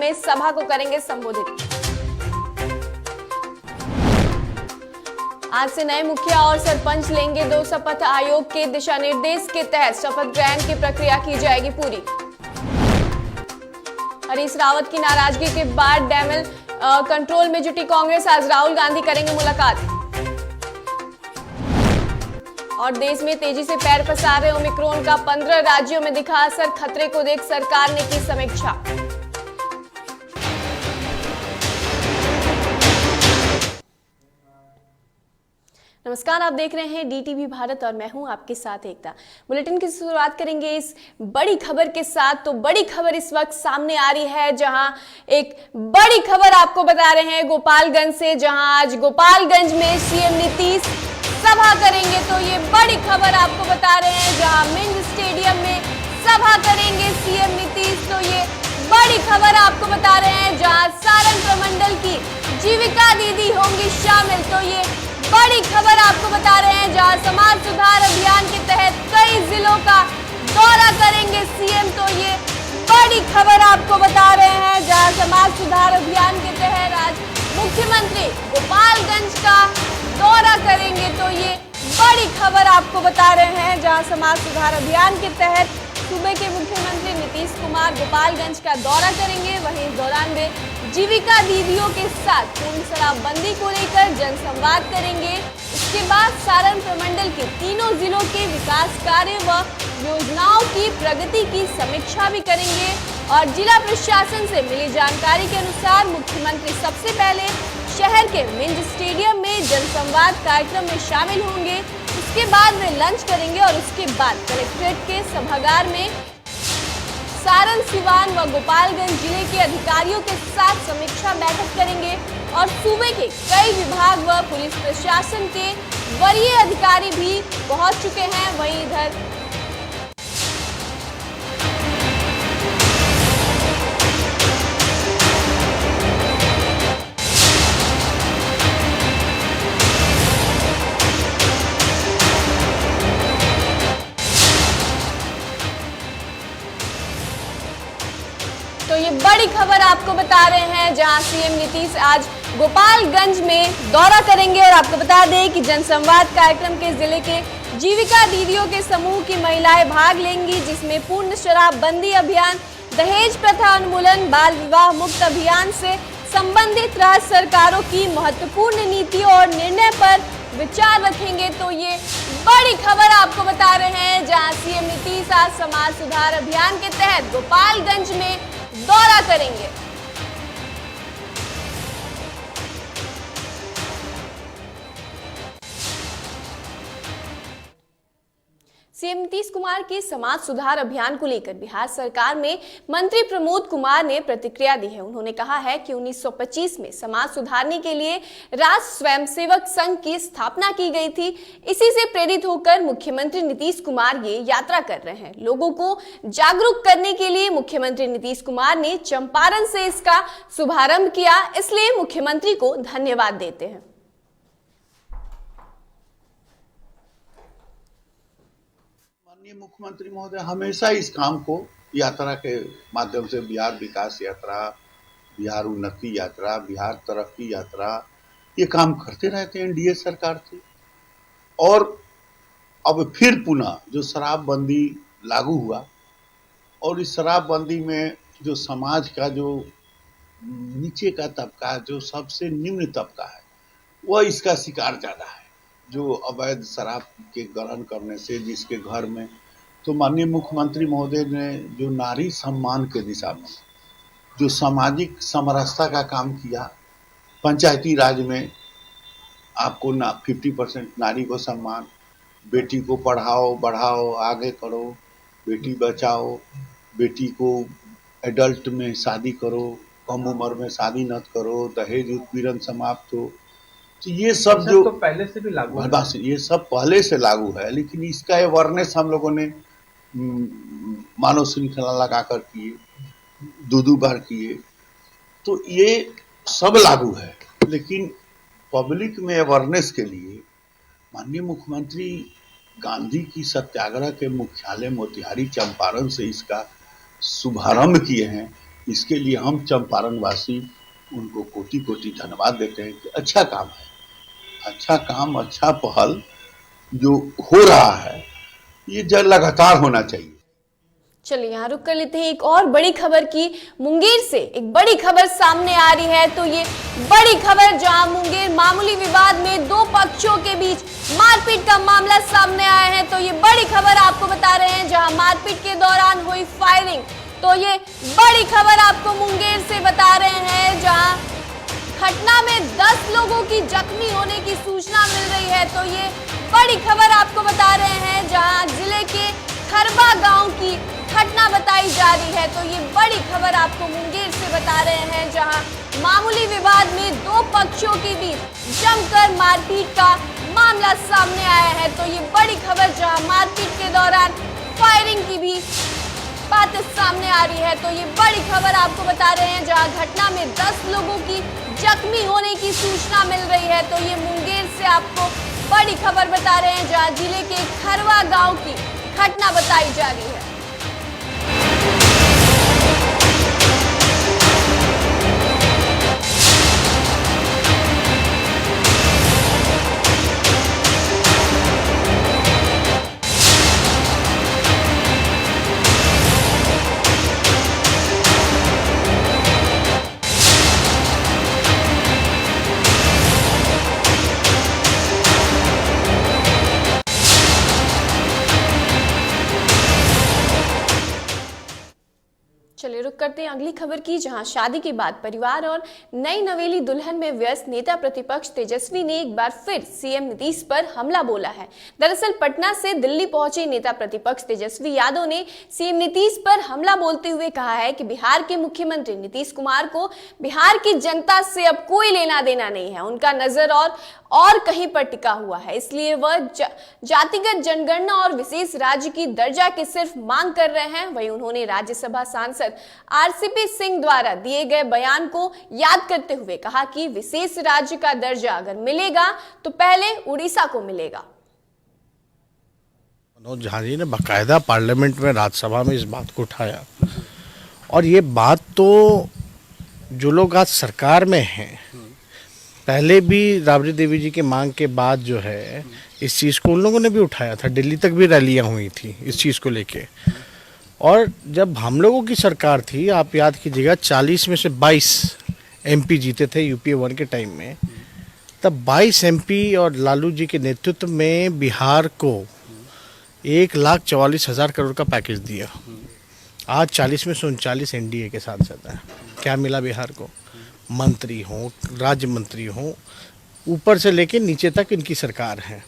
में सभा को करेंगे संबोधित। आज से नए मुखिया और सरपंच लेंगे 2 शपथ। आयोग के दिशा निर्देश के तहत शपथ ग्रहण की प्रक्रिया की जाएगी पूरी। हरीश रावत की नाराजगी के बाद डैमल कंट्रोल में जुटी कांग्रेस, आज राहुल गांधी करेंगे मुलाकात। और देश में तेजी से पैर पसार रहे ओमिक्रॉन का 15 राज्यों में दिखा असर, खतरे को देख सरकार ने की समीक्षा। नमस्कार, आप देख रहे हैं डीटीवी भारत और मैं हूं आपके साथ एकता। बुलेटिन की शुरुआत करेंगे इस बड़ी खबर के साथ। तो बड़ी खबर इस वक्त सामने आ रही है, जहां एक बड़ी खबर आपको बता रहे हैं गोपालगंज से, जहां आज गोपालगंज में सीएम नीतीश सभा करेंगे। तो ये बड़ी खबर आपको बता रहे हैं, जहां मिंज स्टेडियम में सभा करेंगे सीएम नीतीश। तो ये बड़ी खबर आपको बता रहे हैं, जहां सारण प्रमंडल की जीविका दीदी होंगी शामिल। तो ये बड़ी खबर आपको बता रहे हैं, जहां समाज सुधार अभियान के तहत कई जिलों का दौरा करेंगे सीएम। तो ये बड़ी खबर आपको बता रहे हैं, जहां समाज सुधार अभियान के तहत आज मुख्यमंत्री गोपालगंज का दौरा करेंगे। तो ये बड़ी खबर आपको बता रहे हैं, जहां समाज सुधार अभियान के तहत सूबे के मुख्यमंत्री नीतीश कुमार गोपालगंज का दौरा करेंगे। वहीं इस दौरान वे जीविका दीदियों के साथ पूर्ण शराबबंदी को लेकर जनसंवाद करेंगे। इसके बाद सारण प्रमंडल के तीनों जिलों के विकास कार्य व योजनाओं की प्रगति की समीक्षा भी करेंगे। और जिला प्रशासन से मिली जानकारी के अनुसार मुख्यमंत्री सबसे पहले शहर के मिंज स्टेडियम में जनसंवाद कार्यक्रम में शामिल होंगे। उसके बाद वे लंच करेंगे और उसके बाद कलेक्ट्रेट के सभागार में सारण, सिवान व गोपालगंज जिले के अधिकारियों के साथ समीक्षा बैठक करेंगे। और सूबे के कई विभाग व पुलिस प्रशासन के वरीय अधिकारी भी पहुंच चुके हैं। वहीं इधर तो ये बड़ी खबर आपको बता रहे हैं, जहां सीएम नीतीश आज गोपालगंज में दौरा करेंगे। और आपको बता दें कि जनसंवाद कार्यक्रम के जिले के जीविका दीदियों के समूह की महिलाएं भाग लेंगी, जिसमें पूर्ण शराबबंदी अभियान, दहेज प्रथा उन्मूलन, बाल विवाह मुक्त अभियान से संबंधित राज्य सरकारों की महत्वपूर्ण नीतियों और निर्णय पर विचार रखेंगे। तो ये बड़ी खबर आपको बता रहे हैं, जहां सीएम नीतीश आज समाज सुधार अभियान के तहत गोपालगंज में दौरा करेंगे। सीएम नीतीश कुमार के समाज सुधार अभियान को लेकर बिहार सरकार में मंत्री प्रमोद कुमार ने प्रतिक्रिया दी है। उन्होंने कहा है कि 1925 में समाज सुधारने के लिए राष्ट्र स्वयंसेवक संघ की स्थापना की गई थी। इसी से प्रेरित होकर मुख्यमंत्री नीतीश कुमार ये यात्रा कर रहे हैं। लोगों को जागरूक करने के लिए मुख्यमंत्री नीतीश कुमार ने चंपारण से इसका शुभारंभ किया, इसलिए मुख्यमंत्री को धन्यवाद देते हैं। मुख्यमंत्री महोदय हमेशा इस काम को यात्रा के माध्यम से, बिहार विकास यात्रा, बिहार उन्नति यात्रा, बिहार तरक्की यात्रा, ये काम करते रहते हैं एनडीए सरकार से। और अब फिर पुनः जो शराबबंदी लागू हुआ, और इस शराबबंदी में जो समाज का जो नीचे का तबका, जो सबसे निम्न तबका है, वह इसका शिकार ज्यादा है। जो अवैध शराब के ग्रहण करने से जिसके घर में, तो माननीय मुख्यमंत्री महोदय ने जो नारी सम्मान के दिशा में जो सामाजिक समरसता का काम किया, पंचायती राज में आपको 50% नारी को सम्मान, बेटी को पढ़ाओ बढ़ाओ आगे करो, बेटी बचाओ, बेटी को एडल्ट में शादी करो, कम उम्र में शादी मत करो, दहेज उत्पीड़न समाप्त हो। तो ये सब जो तो पहले से भी लागू है, ये सब पहले से लागू है, लेकिन इसका अवेयरनेस हम लोगों ने मानव श्रृंखला लगाकर किए, 2 बार किए, तो ये सब लागू है। लेकिन पब्लिक में अवेयरनेस के लिए माननीय मुख्यमंत्री गांधी की सत्याग्रह के मुख्यालय मोतिहारी चंपारण से इसका शुभारंभ किए हैं। इसके लिए हम चंपारण वासी उनको कोटि कोटि धन्यवाद देते हैं कि अच्छा काम है, अच्छा काम, अच्छा पहल जो हो रहा है, ये लगातार होना चाहिए। चलिए यहाँ रुक कर लेते हैं एक और बड़ी खबर की। मुंगेर से एक बड़ी खबर सामने आ रही है। तो ये बड़ी खबर जहां मुंगेर मामूली विवाद में दो पक्षों के बीच मारपीट का मामला सामने आया है। तो ये बड़ी खबर आपको बता रहे हैं, जहां मारपीट के दौरान हुई फायरिंग। तो ये बड़ी खबर आपको मुंगेर से बता रहे हैं, जहां घटना में 10 लोगों की जख्मी होने की सूचना मिल रही है। तो ये बड़ी खबर आपको बता रहे हैं, जहां जिले के खरबा गांव की घटना बताई जा रही है। तो ये बड़ी खबर आपको मुंगेर से बता रहे हैं, जहां मामूली विवाद में दो पक्षों के बीच जमकर मारपीट का मामला सामने आया है। तो ये बड़ी खबर, जहां मारपीट के दौरान फायरिंग की भी बात सामने आ रही है। तो ये बड़ी खबर आपको बता रहे हैं, जहां घटना में 10 लोगों की जख्मी होने की सूचना मिल रही है। तो ये मुंगेर से आपको बड़ी खबर बता रहे हैं, जहां जिले के खरवा गांव की घटना बताई जा रही है। चलिए रुक करते हैं अगली खबर की, जहां शादी के बाद परिवार और नई नवेली दुल्हन में व्यस्त नेता प्रतिपक्ष तेजस्वी ने एक बार फिर सीएम नीतीश पर हमला बोला है। दरअसल पटना से दिल्ली पहुंचे नेता प्रतिपक्ष तेजस्वी यादव ने सीएम नीतीश पर हमला बोलते हुए कहा है कि बिहार के मुख्यमंत्री नीतीश कुमार को बिहार की जनता से अब कोई लेना देना नहीं है। उनका नजर और कहीं पर टिका हुआ है, इसलिए वह जातिगत जनगणना और विशेष राज्य की दर्जा की सिर्फ मांग कर रहे हैं। वहीं उन्होंने राज्यसभा सांसद आरसीपी सिंह द्वारा दिए गए बयान को याद करते हुए कहा कि विशेष राज्य का दर्जा अगर मिलेगा तो पहले उड़ीसा को मिलेगा। मनोज झा जी ने बाकायदा पार्लियामेंट में, राज्यसभा में इस बात को उठाया, और ये बात तो जो लोग आज सरकार में हैं, पहले भी राबड़ी देवी जी की मांग के बाद जो है इस चीज़ को उन लोगों ने भी उठाया था। दिल्ली तक भी रैलियां हुई थी इस चीज़ को लेके। और जब हम लोगों की सरकार थी, आप याद कीजिएगा, 40 में से 22 एमपी जीते थे यूपीए 1 के टाइम में। तब 22 एमपी और लालू जी के नेतृत्व में बिहार को 1,44,000 करोड़ का पैकेज दिया। आज 40 में से 39 एनडीए के साथ जाता है। क्या मिला बिहार को? मंत्री हों, राज्य मंत्री हों, ऊपर से लेके नीचे तक इनकी सरकार है।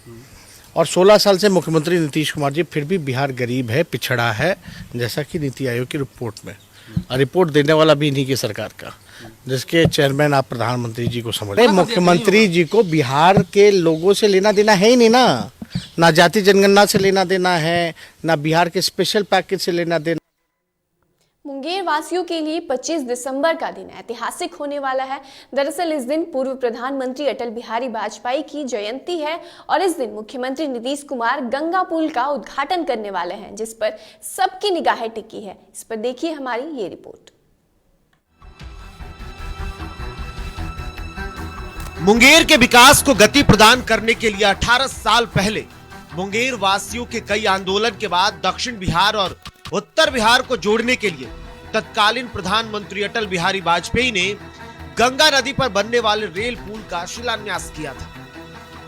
और 16 साल से मुख्यमंत्री नीतीश कुमार जी, फिर भी बिहार गरीब है, पिछड़ा है, जैसा कि नीति आयोग की रिपोर्ट में, और रिपोर्ट देने वाला भी इन्हीं की सरकार का, जिसके चेयरमैन आप प्रधानमंत्री जी को समझ। मुख्यमंत्री जी को बिहार के लोगों से लेना देना है ही नहीं ना जाति जनगणना से लेना देना है, ना बिहार के स्पेशल पैकेज से लेना देना। मुंगेर वासियों के लिए 25 दिसंबर का दिन ऐतिहासिक होने वाला है। दरअसल इस दिन पूर्व प्रधानमंत्री अटल बिहारी वाजपेयी की जयंती है और इस दिन मुख्यमंत्री नीतीश कुमार गंगा पुल का उद्घाटन करने वाले हैं, जिस पर सबकी निगाहें टिकी है। इस पर देखिए हमारी ये रिपोर्ट। मुंगेर के विकास को गति प्रदान करने के लिए 18 साल पहले मुंगेर वासियों के कई आंदोलन के बाद दक्षिण बिहार और उत्तर बिहार को जोड़ने के लिए तत्कालीन प्रधानमंत्री अटल बिहारी वाजपेयी ने गंगा नदी पर बनने वाले रेल पुल का शिलान्यास किया था,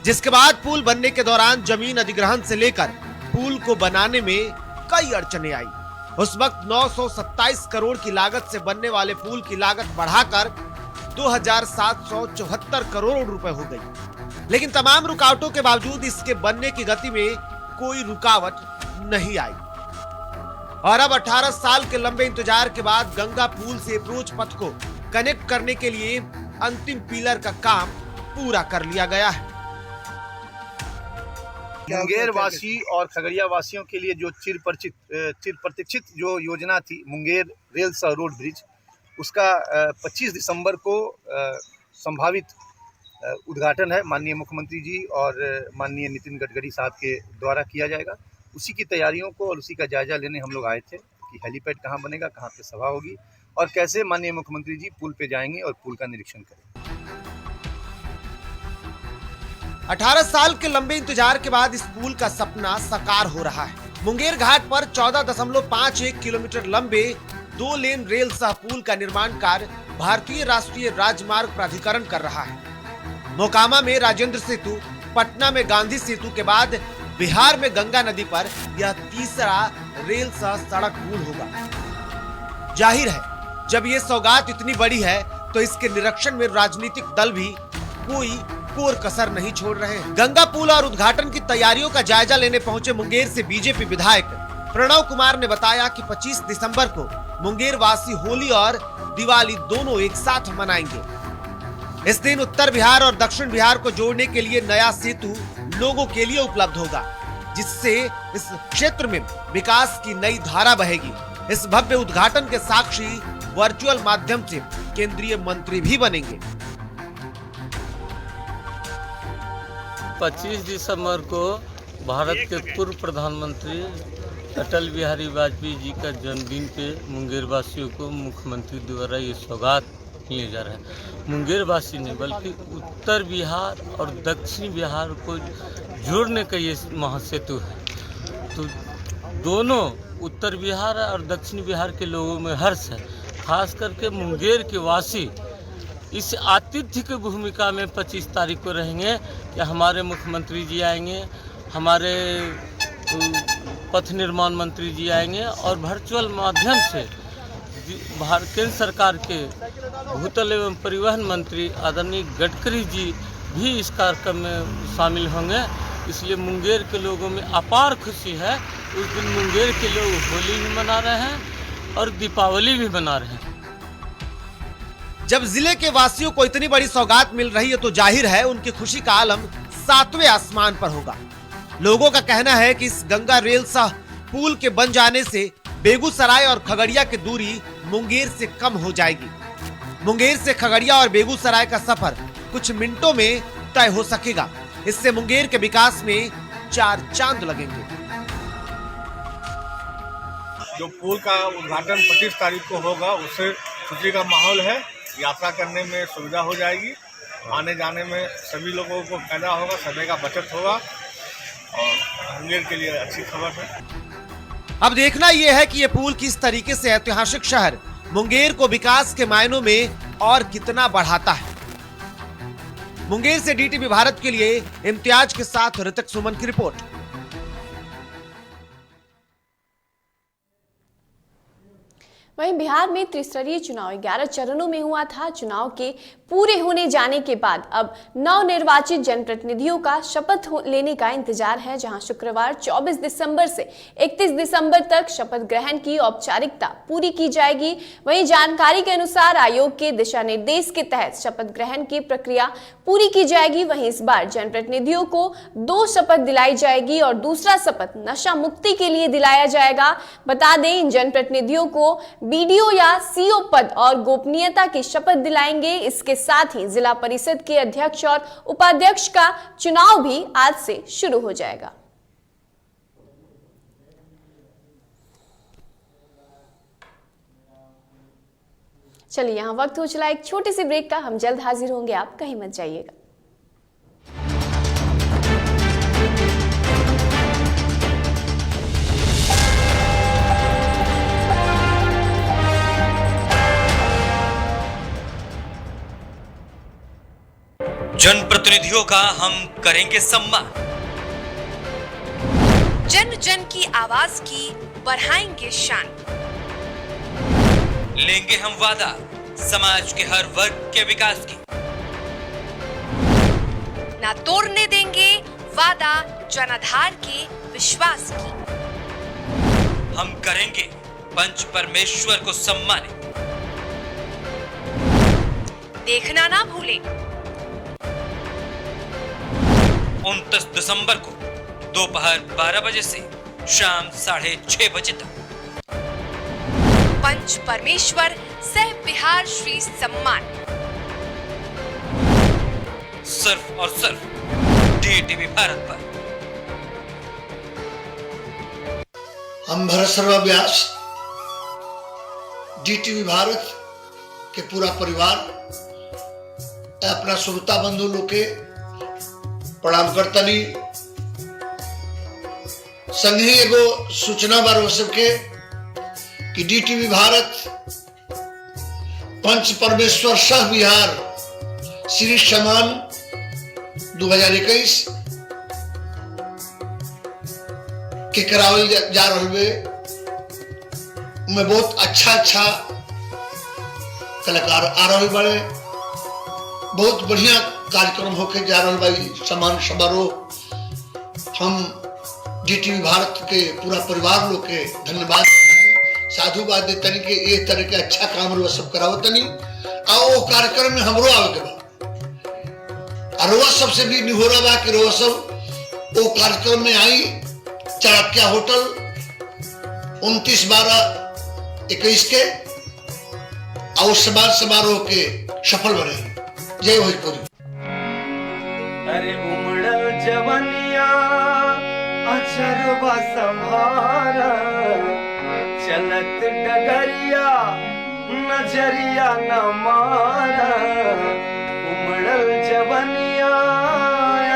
जिसके बाद पुल बनने के दौरान जमीन अधिग्रहण से लेकर पुल को बनाने में कई अड़चने आई। उस वक्त 927 करोड़ की लागत से बनने वाले पुल की लागत बढ़ाकर 2,774 करोड़ रुपए हो गई, लेकिन तमाम रुकावटों के बावजूद इसके बनने की गति में कोई रुकावट नहीं आई। और अब 18 साल के लंबे इंतजार के बाद गंगा पुल से अप्रोच पथ को कनेक्ट करने के लिए अंतिम पिलर का काम पूरा कर लिया गया है। मुंगेर वासी और खगड़िया वासियों के लिए जो चिर प्रतीक्षित जो योजना थी मुंगेर रेल सह रोड ब्रिज, उसका 25 दिसंबर को संभावित उद्घाटन है माननीय मुख्यमंत्री जी और माननीय नितिन गडकरी साहब के द्वारा किया जाएगा। उसी की तैयारियों को और उसी का जायजा लेने हम लोग आए थे कि हेलीपैड कहाँ बनेगा, कहाँ पे सभा होगी, और कैसे माननीय मुख्यमंत्री जी पुल पे जाएंगे और पुल का निरीक्षण करेंगे। 18 साल के लंबे इंतजार के बाद इस पुल का सपना साकार हो रहा है। मुंगेर घाट पर 14.51 किलोमीटर लंबे 2 लेन रेल सह पुल का निर्माण कार्य भारतीय राष्ट्रीय राजमार्ग प्राधिकरण कर रहा है। मोकामा में राजेंद्र सेतु, पटना में गांधी सेतु के बाद बिहार में गंगा नदी पर यह तीसरा रेल सह सड़क पुल होगा। जाहिर है, जब ये सौगात इतनी बड़ी है तो इसके निरीक्षण में राजनीतिक दल भी कोई कोर कसर नहीं छोड़ रहे हैं। गंगा पुल और उद्घाटन की तैयारियों का जायजा लेने पहुंचे मुंगेर से बीजेपी विधायक प्रणव कुमार ने बताया कि 25 दिसंबर को मुंगेर वासी होली और दिवाली दोनों एक साथ मनाएंगे। इस दिन उत्तर बिहार और दक्षिण बिहार को जोड़ने के लिए नया सेतु लोगों के लिए उपलब्ध होगा, जिससे इस क्षेत्र में विकास की नई धारा बहेगी। इस भव्य उद्घाटन के साक्षी वर्चुअल माध्यम से केंद्रीय मंत्री भी बनेंगे। 25 दिसंबर को भारत के पूर्व प्रधानमंत्री अटल बिहारी वाजपेयी जी का जन्मदिन पे मुंगेर वासियों को मुख्यमंत्री द्वारा ये सौगात किए जा रहा है। मुंगेर वासी नहीं बल्कि उत्तर बिहार और दक्षिण बिहार को जोड़ने का ये महासेतु है। तो दोनों उत्तर बिहार और दक्षिण बिहार के लोगों में हर्ष है। खास करके मुंगेर के वासी इस आतिथ्य की भूमिका में 25 तारीख को रहेंगे कि हमारे मुख्यमंत्री जी आएंगे, हमारे पथ निर्माण मंत्री जी आएंगे और वर्चुअल माध्यम से केंद्र सरकार के भूतल एवं परिवहन मंत्री आदरणीय गडकरी जी भी इस कार्यक्रम में शामिल होंगे। इसलिए मुंगेर के लोगों में अपार खुशी है। उस दिन मुंगेर के लोग होली भी मना रहे हैं और दीपावली भी मना रहे हैं। जब जिले के वासियों को इतनी बड़ी सौगात मिल रही है तो जाहिर है उनकी खुशी का आलम 7वें आसमान पर होगा। लोगों का कहना है कि इस गंगा रेल सह पुल के बन जाने से बेगूसराय और खगड़िया की दूरी मुंगेर से कम हो जाएगी। मुंगेर से खगड़िया और बेगूसराय का सफर कुछ मिनटों में तय हो सकेगा। इससे मुंगेर के विकास में 4 चांद लगेंगे। जो पुल का उद्घाटन 25 तारीख को होगा, उससे खुशी का माहौल है। यात्रा करने में सुविधा हो जाएगी, आने जाने में सभी लोगों को फायदा होगा, समय का बचत होगा और मुंगेर के लिए अच्छी खबर है। अब देखना यह है कि यह पुल किस तरीके से ऐतिहासिक शहर मुंगेर को विकास के मायनों में और कितना बढ़ाता है। मुंगेर से डीटीवी भारत के लिए इम्तियाज के साथ ऋतिक सुमन की रिपोर्ट। वहीं बिहार में त्रिस्तरीय चुनाव 11 चरणों में हुआ था। चुनाव के पूरे होने जाने के बाद अब नवनिर्वाचित जनप्रतिनिधियों का शपथ लेने का इंतजार है, जहां शुक्रवार 24 दिसंबर से 31 दिसंबर तक शपथ ग्रहण की औपचारिकता पूरी की जाएगी। वहीं जानकारी के अनुसार आयोग के दिशा निर्देश के तहत शपथ ग्रहण की प्रक्रिया पूरी की जाएगी। वहीं इस बार जनप्रतिनिधियों को 2 शपथ दिलाई जाएगी और दूसरा शपथ नशा मुक्ति के लिए दिलाया जाएगा। बता दें, इन जनप्रतिनिधियों को बीडीओ या सीओ पद और गोपनीयता की शपथ दिलाएंगे। इसके साथ ही जिला परिषद के अध्यक्ष और उपाध्यक्ष का चुनाव भी आज से शुरू हो जाएगा। चलिए, यहां वक्त हो चला एक छोटे से ब्रेक का। हम जल्द हाजिर होंगे, आप कहीं मत जाइएगा। जनप्रतिनिधियों का हम करेंगे सम्मान, जन जन की आवाज की बढ़ाएंगे शान, लेंगे हम वादा समाज के हर वर्ग के विकास की, ना तोड़ने देंगे वादा जनाधार के विश्वास की, हम करेंगे पंच परमेश्वर को सम्मानित, देखना ना भूलें 29 दिसंबर को दोपहर 12 बजे से शाम 6:30 बजे तक पंच परमेश्वर सह बिहार श्री सम्मान, सिर्फ और सिर्फ डीटीवी भारत पर। हम भरत सर्व व्यास डीटीवी भारत के पूरा परिवार अपना श्रोता बंधु लोग के प्रणाम करतनी। संग ही एगो सूचना बार सबके कि डीटीवी भारत पंच परमेश्वर सह बिहार श्री सम्मान 2021 के करावल जा रहे में बहुत अच्छा कलाकार आ रहे बड़े, बहुत बढ़िया कार्यक्रम होके जा रहा भाई सम्मान समारोह। हम डीटीवी भारत के पूरा परिवार लोग के धन्यवाद साधुवाद देते कि ये तरह के अच्छा काम रो सब करावतनी आ वो कार्यक्रम में हमरो आवे के बा। रोज सबसे भी निहोरा बा कि रोज सब वो कार्यक्रम में आई चाणक्य होटल 29/12/21 के और सम्मान समारोह के सफल बने। जय भोजपुरी। अरे उमड़ल जवनिया अचरवा संभारा, चलत डगरिया नजरिया न मारा। उमड़ल जवनिया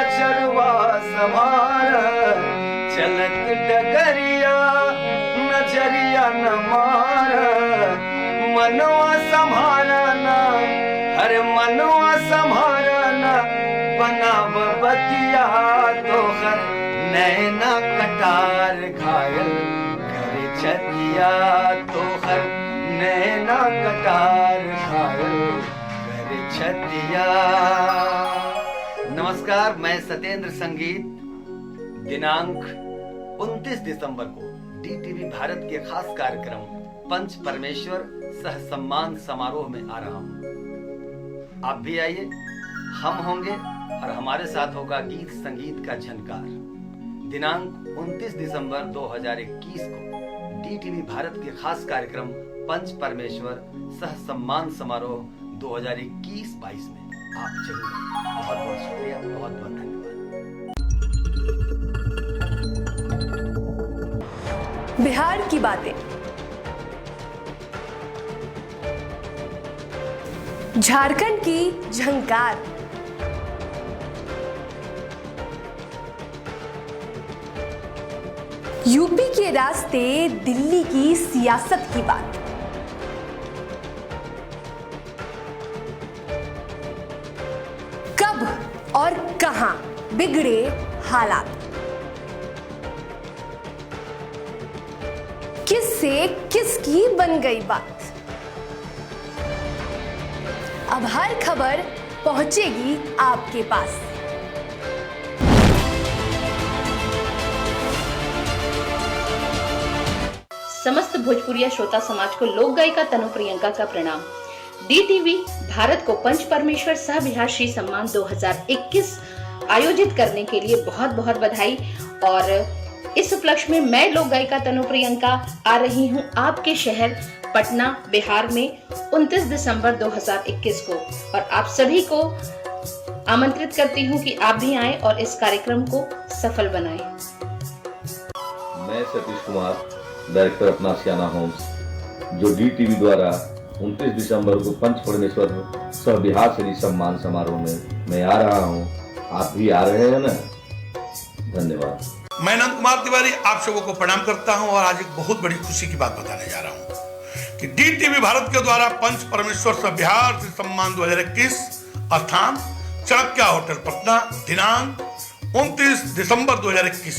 अचरवा संभारा, चलत डगरिया नजरिया न मारा। मनवा संभारना, अरे मनवा संभारना, बनाव बतिया तोहर नैना कटार घायल करे छतिया तोहर नैना कटार घायल करे छतिया। नमस्कार, मैं सत्येंद्र संगीत दिनांक 29 दिसंबर को डीटीवी भारत के खास कार्यक्रम पंच परमेश्वर सह सम्मान समारोह में आ रहा हूँ। आप भी आइए, हम होंगे और हमारे साथ होगा गीत संगीत का झनकार। दिनांक 29 दिसंबर 2021 को डीटीवी भारत के खास कार्यक्रम पंच परमेश्वर सह सम्मान समारोह 2021-22 में आप जरूर आइए। बहुत बहुत शुक्रिया, बहुत बहुत धन्यवाद। बिहार की बातें, झारखंड की झंकार, यूपी के रास्ते, दिल्ली की सियासत की बात। कब और कहां बिगड़े हालात, किससे किसकी बन गई बात। अब हर खबर पहुंचेगी आपके पास। समस्त भोजपुरिया श्रोता समाज को लोक गायिका तनु प्रियंका का प्रणाम। डीटीवी भारत को पंच परमेश्वर सह बिहार श्री सम्मान 2021 आयोजित करने के लिए बहुत बहुत बधाई। और इस उपलक्ष्य में मैं लोक गायिका तनु प्रियंका आ रही हूं आपके शहर पटना बिहार में 29 दिसंबर 2021 को, और आप सभी को आमंत्रित करती हूं कि आप भी आएं और इस कार्यक्रम को सफल बनाएं। मैं सतीश कुमार, डायरेक्टर अपना सियाना होम्स, जो डीटीवी द्वारा 29 दिसंबर को पंच परमेश्वर सह बिहार श्री सम्मान समारोह में मैं आ रहा हूं। आप भी आ रहे हैं ना? धन्यवाद। मैं नंद कुमार तिवारी आप सबों को प्रणाम करता हूं और आज एक बहुत बड़ी खुशी की बात बताने जा रहा हूं कि डीटीवी भारत के द्वारा पंच परमेश्वर सह बिहार श्री सम्मान 2021 अर्थात चाणक्य होटल पटना दिनांक 29 दिसंबर 2021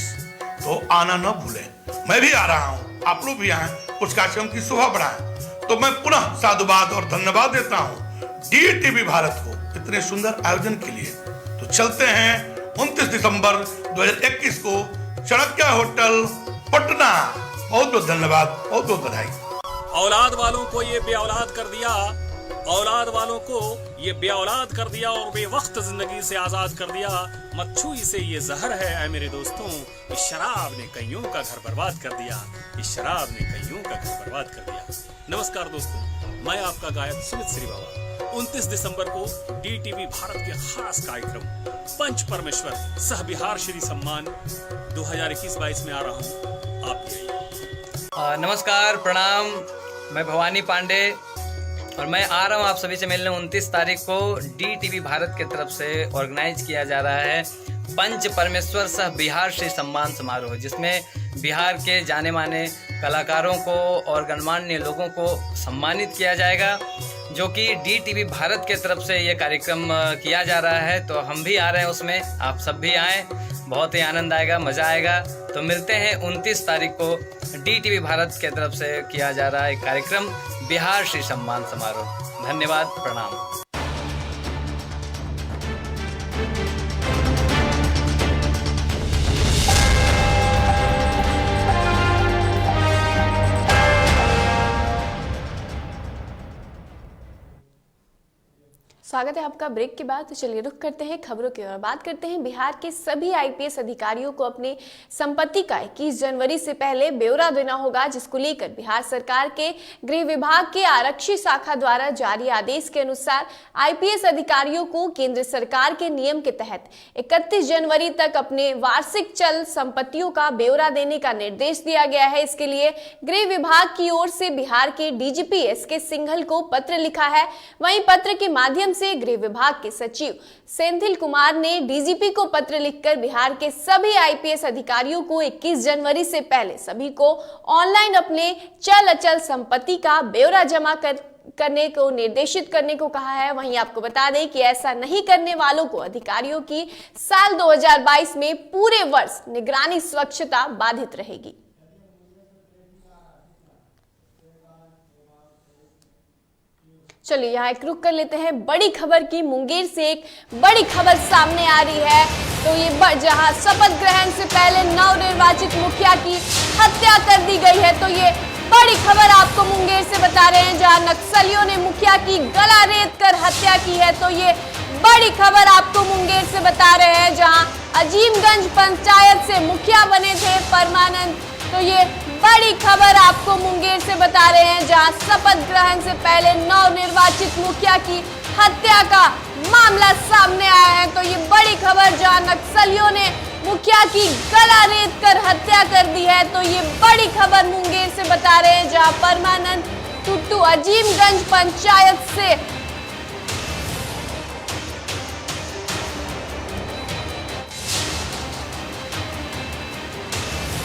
तो आना न भूलें। मैं भी आ रहा हूं, आप लोग भी आए, उस कार्यक्रम की शोभा बढ़ाएं। तो मैं पुनः साधुवाद और धन्यवाद देता हूं डीटीवी भारत को इतने सुंदर आयोजन के लिए। तो चलते हैं 29 दिसंबर 2021 को चाणक्य होटल पटना। बहुत बहुत धन्यवाद, बहुत बहुत बधाई। औलाद वालों को ये बेऔलाद कर दिया, औलाद वालों को ये बेऔलाद कर दिया और बेवक्त जिंदगी से आजाद कर दिया। मत छू इसे, ये जहर है ऐ मेरे दोस्तों। इस शराब ने कईयों का घर बर्बाद कर दिया, इस शराब ने कईयों का घर बर्बाद कर दिया। नमस्कार दोस्तों, मैं आपका गायक सुमित श्री बाबा 29 दिसंबर को डीटीवी भारत के खास कार्यक्रम पंच परमेश्वर सह बिहार श्री सम्मान 2021-22 में आ रहा हूँ। आप भी आइए। नमस्कार, प्रणाम। मैं भवानी पांडे और मैं आ रहा हूँ आप सभी से मिलने। 29 तारीख को DTV भारत की तरफ से ऑर्गेनाइज किया जा रहा है पंच परमेश्वर सह बिहार श्री सम्मान समारोह, जिसमें बिहार के जाने माने कलाकारों को और गणमान्य लोगों को सम्मानित किया जाएगा, जो कि DTV भारत के तरफ से ये कार्यक्रम किया जा रहा है। तो हम भी आ रहे हैं उसमें, आप सब भी आएँ, बहुत ही आनंद आएगा, मज़ा आएगा। तो मिलते हैं 29 तारीख को DTV भारत के तरफ से किया जा रहा है कार्यक्रम बिहार श्री सम्मान समारोह। धन्यवाद, प्रणाम। स्वागत है आपका ब्रेक के बाद। तो चलिए रुख करते हैं खबरों की ओर। बात करते हैं बिहार के सभी IPS अधिकारियों को अपनी संपत्ति का 21 जनवरी से पहले ब्यौरा देना होगा, जिसको लेकर बिहार सरकार के गृह विभाग के आरक्षी शाखा द्वारा जारी आदेश के अनुसार IPS अधिकारियों को केंद्र सरकार के नियम के तहत 31 जनवरी तक अपने वार्षिक चल संपत्तियों का ब्यौरा देने का निर्देश दिया गया है। इसके लिए गृह विभाग की ओर से बिहार के DGP SK सिंघल को पत्र लिखा है। वहीं पत्र के माध्यम से गृह विभाग के सचिव सेंथिल कुमार ने DGP को पत्र लिखकर बिहार के सभी IPS अधिकारियों को 21 जनवरी से पहले सभी को ऑनलाइन अपने चल अचल संपत्ति का ब्यौरा जमा करने को निर्देशित करने को कहा है। वहीं आपको बता दें कि ऐसा नहीं करने वालों को अधिकारियों की साल 2022 में पूरे वर्ष निगरानी स्वच्छता बाधित रहेगी। चलिए यहाँ एक रुक कर लेते हैं बड़ी खबर की। मुंगेर से एक बड़ी खबर सामने आ रही है। तो ये जहां शपथ ग्रहण से पहले नवनिर्वाचित मुखिया की हत्या कर दी गई है, तो ये बड़ी खबर आपको मुंगेर से बता रहे हैं, जहां नक्सलियों ने मुखिया की गला रेत कर हत्या की है। तो ये बड़ी खबर आपको मुंगेर से बता रहे हैं, जहां अजीमगंज पंचायत से मुखिया बने थे परमानंद। तो ये बड़ी खबर आपको मुंगेर से बता रहे हैं, जहां शपथ ग्रहण से पहले नवनिर्वाचित मुखिया की हत्या का मामला सामने आया है। तो ये बड़ी खबर, जहां नक्सलियों ने मुखिया की गला रेत कर हत्या कर दी है। तो ये बड़ी खबर मुंगेर से बता रहे हैं, जहां परमानंद टुट्टू अजीमगंज पंचायत से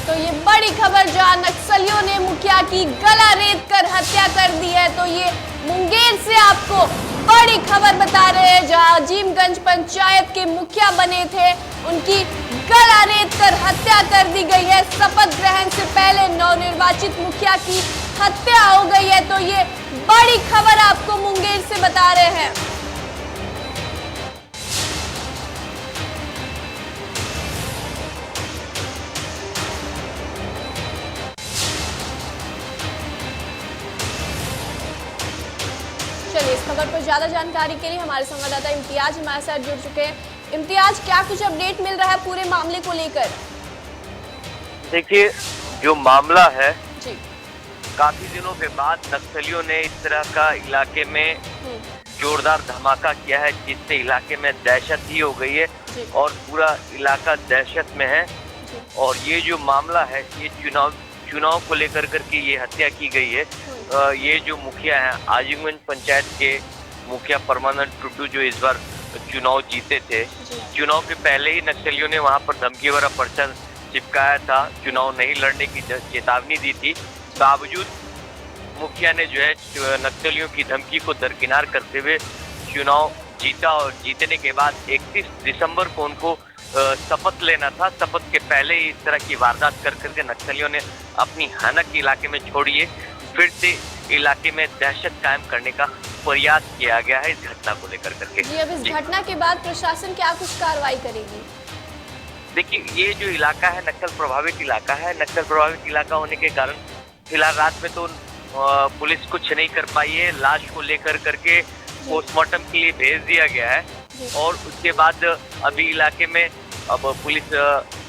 तो ये बड़ी खबर, जहां नक्सलियों ने मुखिया की गला रेत कर हत्या कर दी है। तो ये मुंगेर से आपको बड़ी खबर बता रहे हैं, जहां अजीमगंज पंचायत के मुखिया बने थे, उनकी गला रेत कर हत्या कर दी गई है। शपथ ग्रहण से पहले नवनिर्वाचित मुखिया की हत्या हो गई है। तो ये बड़ी खबर आपको मुंगेर से बता रहे हैं। चलिए इस खबर पर ज्यादा जानकारी के लिए हमारे संवाददाता इम्तियाज हमारे साथ जुड़ चुके हैं। इम्तियाज, क्या कुछ अपडेट मिल रहा है पूरे मामले को लेकर? देखिए, जो मामला है जी, काफी दिनों के बाद नक्सलियों ने इस तरह का इलाके में जोरदार धमाका किया है, जिससे इलाके में दहशत ही हो गई है और पूरा इलाका दहशत में है। और ये जो मामला है, ये चुनाव को लेकर करके ये हत्या की गई है। ये जो मुखिया है, आजीमगंज पंचायत के मुखिया परमानंद टुड्डू, जो इस बार चुनाव जीते थे, चुनाव के पहले ही नक्सलियों ने वहां पर धमकी भरा पर्चा चिपकाया था, चुनाव नहीं लड़ने की चेतावनी दी थी। बावजूद मुखिया ने जो है नक्सलियों की धमकी को दरकिनार करते हुए चुनाव जीता और जीतने के बाद 31 दिसंबर को उनको शपथ लेना था। शपथ के पहले ही इस तरह की वारदात कर करके नक्सलियों ने अपनी हानक इलाके में छोड़ी है। फिर से इलाके में दहशत कायम करने का प्रयास किया गया है इस घटना को लेकर करके। जी, अब इस घटना के बाद प्रशासन क्या कुछ कार्रवाई करेगी? देखिए, ये जो इलाका है नक्सल प्रभावित इलाका है। नक्सल प्रभावित इलाका होने के कारण फिलहाल रात में तो पुलिस कुछ नहीं कर पाई है। लाश को लेकर करके पोस्टमार्टम के लिए भेज दिया गया है और उसके बाद अभी इलाके में अब पुलिस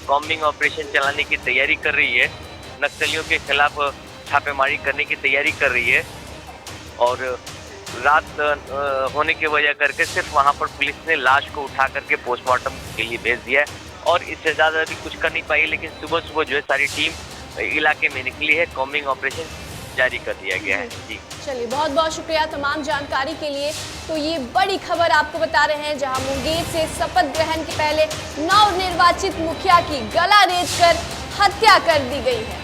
कॉम्बिंग ऑपरेशन चलाने की तैयारी कर रही है। नक्सलियों के खिलाफ छापेमारी करने की तैयारी कर रही है और रात होने की वजह करके सिर्फ वहां पर पुलिस ने लाश को उठा करके पोस्टमार्टम के लिए भेज दिया है और इससे ज्यादा अभी कुछ कर नहीं पाई। लेकिन सुबह सुबह जो है सारी टीम इलाके में निकली है, कॉम्बिंग ऑपरेशन जारी कर दिया गया है। जी चलिए, बहुत बहुत शुक्रिया तमाम जानकारी के लिए। तो ये बड़ी खबर आपको बता रहे हैं, जहां मुंगेर से शपथ ग्रहण के पहले नवनिर्वाचित मुखिया की गला रेतकर हत्या कर दी गई है।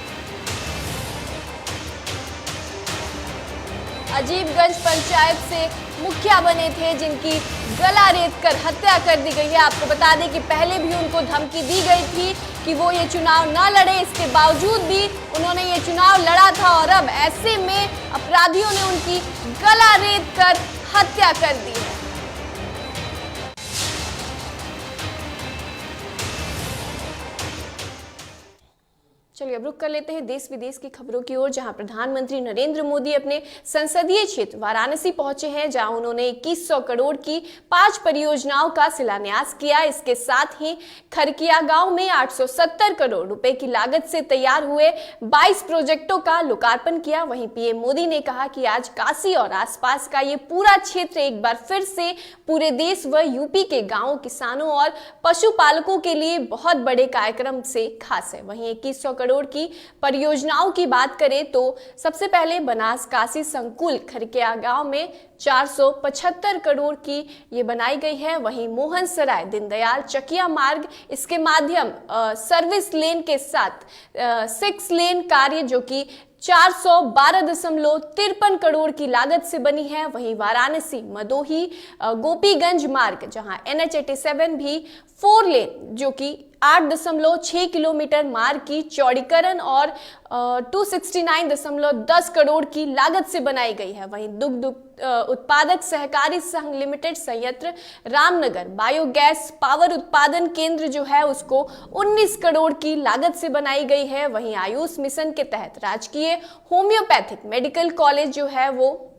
अजीबगंज पंचायत से मुखिया बने थे, जिनकी गला रेतकर हत्या कर दी गई है। आपको बता दें कि पहले भी उनको धमकी दी गई थी कि वो ये चुनाव न लड़े, इसके बावजूद भी उन्होंने ये चुनाव लड़ा था और अब ऐसे में अपराधियों ने उनकी गला रेतकर हत्या कर दी है। चलिए, अब रुक कर लेते हैं देश विदेश की खबरों की ओर, जहां प्रधानमंत्री नरेंद्र मोदी अपने संसदीय क्षेत्र वाराणसी पहुंचे हैं, जहां उन्होंने 2100 करोड़ की 5 परियोजनाओं का शिलान्यास किया। इसके साथ ही खरकिया गांव में 870 करोड़ रुपए की लागत से तैयार हुए 22 प्रोजेक्टों का लोकार्पण किया। वहीं पीएम मोदी ने कहा कि आज काशी और आसपास का ये पूरा क्षेत्र एक बार फिर से पूरे देश व यूपी के गाँवों, किसानों और पशुपालकों के लिए बहुत बड़े कार्यक्रम से खास है। वहीं 2100 करोड़ की परियोजनाओं की बात करें तो सबसे पहले बनास काशी संकुल खरकिया गांव में 475 करोड़ की ये बनाई गई है। वहीं मोहन सराय दीनदयाल चकिया मार्ग, इसके माध्यम सर्विस लेन के साथ 6 लेन कार्य जो कि 412.53 करोड़ की लागत से बनी है। वहीं वाराणसी मदोही गोपीगंज मार्ग, जहां NH87 भी 4 लेन जो कि 8.6 किलोमीटर मार्ग की चौड़ीकरण और 269.10 करोड़ की लागत से बनाई गई है। वहीं दुग्ध उत्पादक सहकारी संघ लिमिटेड संयंत्र रामनगर बायोगैस पावर उत्पादन केंद्र जो है उसको 19 करोड़ की लागत से बनाई गई है। वहीं आयुष मिशन के तहत राजकीय होम्योपैथिक मेडिकल कॉलेज जो है वो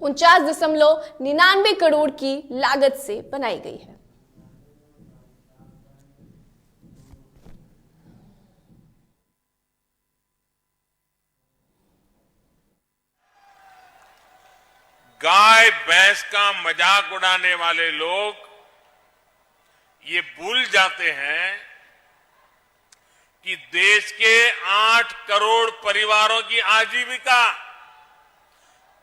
49.99 करोड़ की लागत से बनाई गई है। गाय भैंस का मजाक उड़ाने वाले लोग ये भूल जाते हैं कि देश के 8 करोड़ परिवारों की आजीविका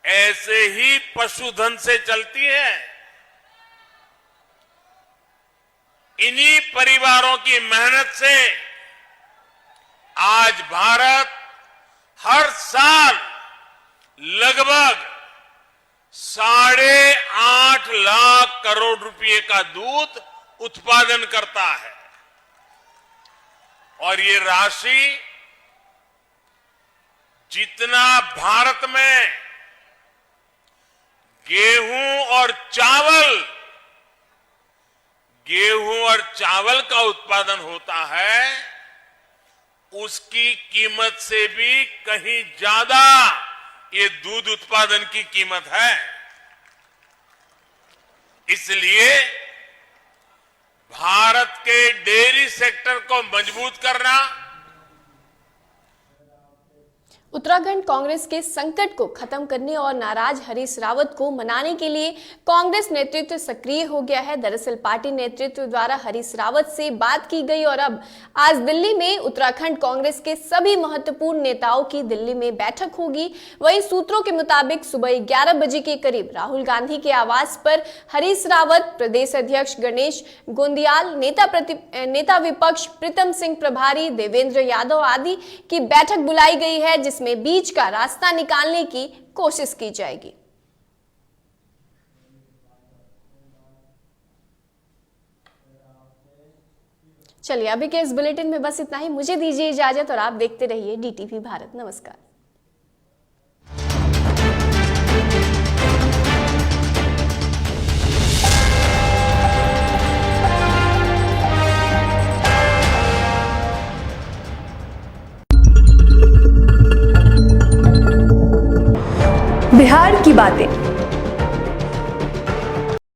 ऐसे ही पशुधन से चलती है। इन्हीं परिवारों की मेहनत से आज भारत हर साल लगभग 8.5 लाख करोड़ रुपए का दूध उत्पादन करता है और ये राशि जितना भारत में गेहूं और चावल का उत्पादन होता है, उसकी कीमत से भी कहीं ज्यादा ये दूध उत्पादन की कीमत है। इसलिए भारत के डेयरी सेक्टर को मजबूत करना, उत्तराखंड कांग्रेस के संकट को खत्म करने और नाराज हरीश रावत को मनाने के लिए कांग्रेस नेतृत्व सक्रिय हो गया है। दरअसल पार्टी नेतृत्व द्वारा हरीश रावत से बात की गई और अब आज दिल्ली में उत्तराखंड कांग्रेस के सभी महत्वपूर्ण नेताओं की दिल्ली में बैठक होगी। वहीं सूत्रों के मुताबिक सुबह 11 बजे के करीब राहुल गांधी के आवास पर हरीश रावत, प्रदेश अध्यक्ष गणेश गोंदियाल, नेता विपक्ष प्रीतम सिंह प्रभारी, देवेंद्र यादव आदि की बैठक बुलाई गई है, जिसमें बीच का रास्ता निकालने की कोशिश की जाएगी। चलिए, अभी के इस बुलेटिन में बस इतना ही। मुझे दीजिए इजाजत और आप देखते रहिए DTV भारत। नमस्कार। बिहार की बातें